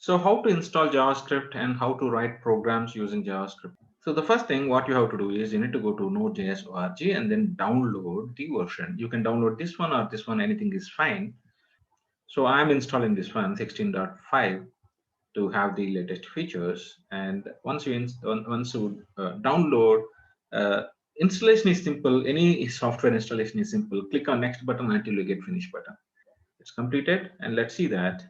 So how to install JavaScript and how to write programs using JavaScript. So the first thing what you have to do is you need to go to NodeJS org and then download the version. You can download this one or this one, anything is fine. So I'm installing this one 16.5 to have the latest features. And once you download, uh, installation is simple. Any software installation is simple. Click on next button until you get finish button. It's completed, and let's see that.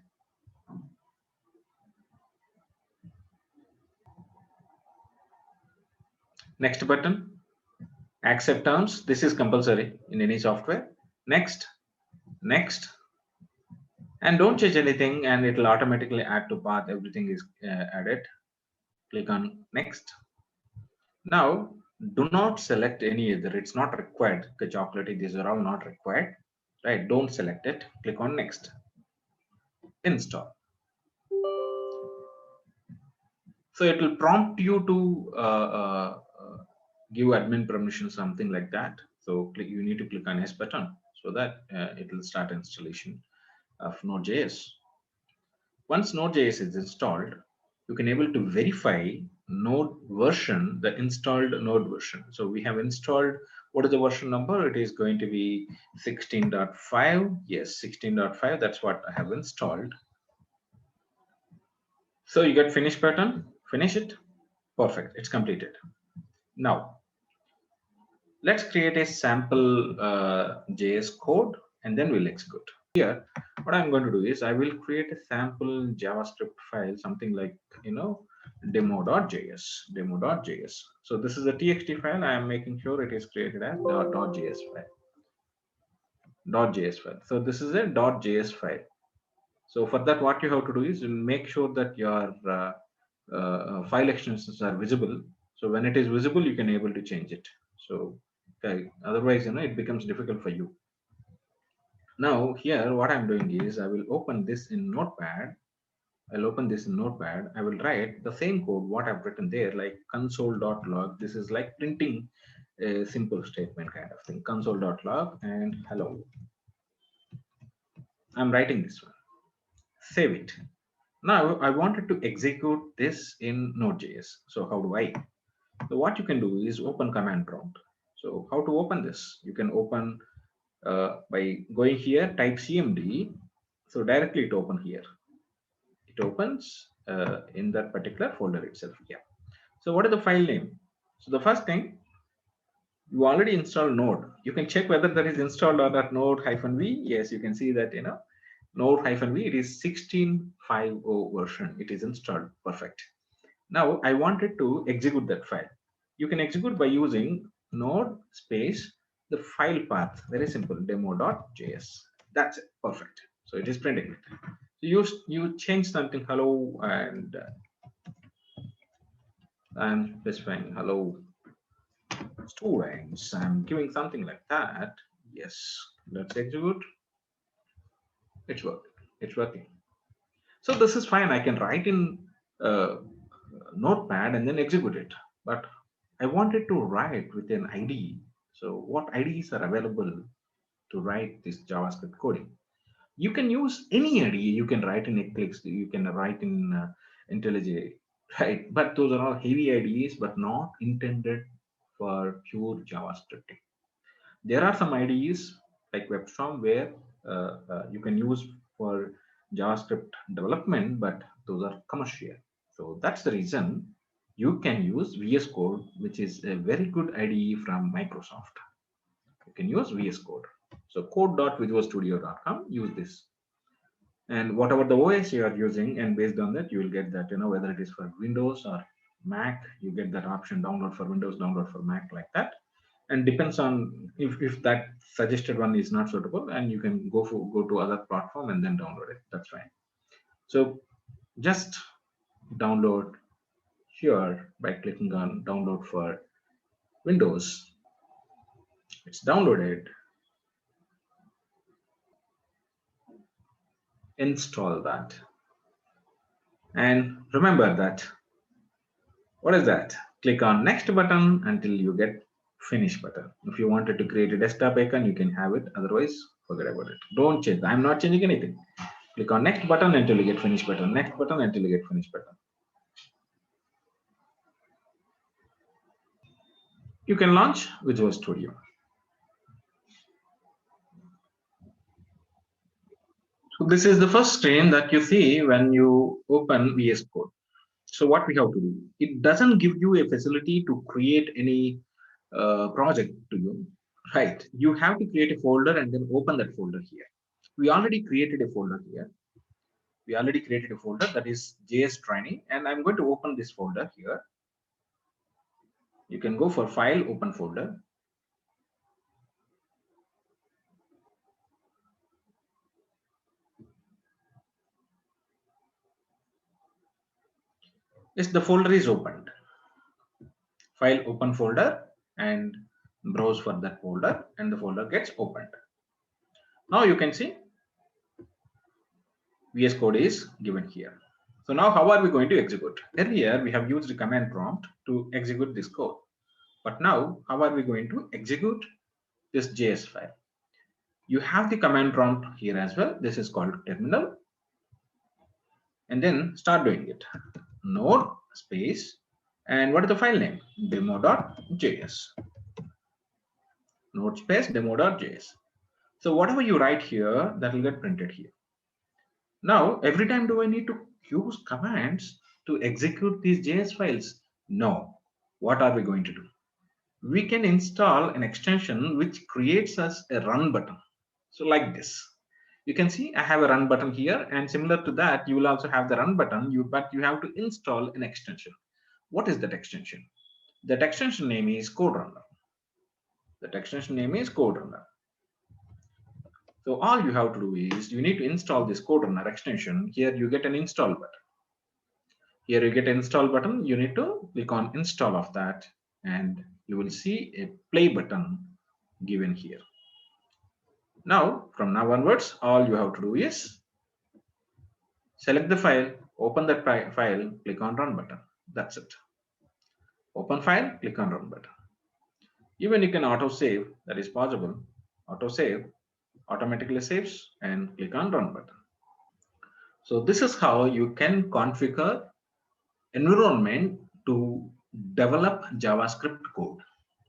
Next button, accept terms. This is compulsory in any software. Next, next, and don't change anything, and it will automatically add to path. Everything is added. Click on next. Now, do not select any other. It's not required. The chocolate, these are all not required. Right? Don't select it. Click on next. Install. So it will prompt you to give admin permission, something like that. So you need to click on yes button so that it will start installation of Node.js. Once Node.js is installed, you can able to verify node version, the installed node version. So we have installed, what is the version number? It is going to be 16.5. Yes, 16.5. That's what I have installed. So you get finish button, finish it. Perfect, it's completed. Now, let's create a sample JS code and then we'll execute. Here, what I'm going to do is I will create a sample JavaScript file, something like, demo.js. So this is a txt file. I am making sure it is created as .js file. So this is a .js file. So for that, what you have to do is make sure that your file extensions are visible. So when it is visible, you can able to change it. So otherwise, it becomes difficult for you. Now here, what I'm doing is I will open this in Notepad. I'll open this in Notepad. I will write the same code what I've written there, like console.log. This is like printing a simple statement kind of thing. Console.log and hello. I'm writing this one. Save it. Now I wanted to execute this in Node.js. So how do I? So what you can do is open command prompt. So how to open this? You can open by going here, type cmd. So directly it open here. It opens in that particular folder itself. Yeah. So what is the file name? So the first thing, you already installed Node. You can check whether that is installed or not. Node-v. Yes, you can see that Node-v. It is 16.5.0 version. It is installed. Perfect. Now I wanted to execute that file. You can execute by using node space the file path. Very simple, demo.js. That's it. Perfect. So it is printing it. So you change something hello, and I'm specifying hello students. I'm giving something like that. Yes. Let's execute. It's working. It's working. So this is fine. I can write in Notepad and then execute it. But I wanted to write with an IDE. So what IDEs are available to write this JavaScript coding? You can use any IDE. You can write in Eclipse. You can write in IntelliJ, right? But those are all heavy IDEs, but not intended for pure JavaScript. There are some IDEs like WebStorm where you can use for JavaScript development, but those are commercial. So that's the reason you can use VS Code, which is a very good IDE from Microsoft. You can use VS Code. So code.visualstudio.com, use this. And whatever the OS you are using, and based on that, you will get that, whether it is for Windows or Mac, you get that option, download for Windows, download for Mac, like that. And depends on if that suggested one is not suitable, and you can go to other platform and then download it. That's fine. So just download here by clicking on download for Windows. It's downloaded. Install that. And remember that. What is that? Click on next button until you get finish button. If you wanted to create a desktop icon, you can have it. Otherwise, forget about it. Don't change. I'm not changing anything. Click on next button until you get finish button. Next button until you get finish button. You can launch Visual Studio. So this is the first screen that you see when you open VS Code. So what we have to do, it doesn't give you a facility to create any project to you, right? You have to create a folder and then open that folder here. We already created a folder here. We already created a folder that is JS training, and I'm going to open this folder here. You can go for file, open folder. Yes, the folder is opened. File, open folder, and browse for that folder, and the folder gets opened. Now you can see VS Code is given here. So now how are we going to execute? Earlier we have used the command prompt to execute this code. But now how are we going to execute this JS file? You have the command prompt here as well. This is called terminal. And then start doing it. Node space. And what is the file name? Demo.js. Node space demo.js. So whatever you write here, that will get printed here. Now, every time do I need to use commands to execute these JS files? No. What are we going to do? We can install an extension which creates us a run button. So like this. You can see I have a run button here, and similar to that, you will also have the run button, but you have to install an extension. What is that extension? That extension name is Code Runner. That extension name is Code Runner. So all you have to do is you need to install this Code Runner extension. Here you get an install button. Here you get an install button. You need to click on install of that, and you will see a play button given here. Now, from now onwards, all you have to do is select the file, open that file, click on run button. That's it. Open file, click on run button. Even you can auto save, that is possible. Auto save, automatically saves, and click on run button. So this is how you can configure environment to develop JavaScript code.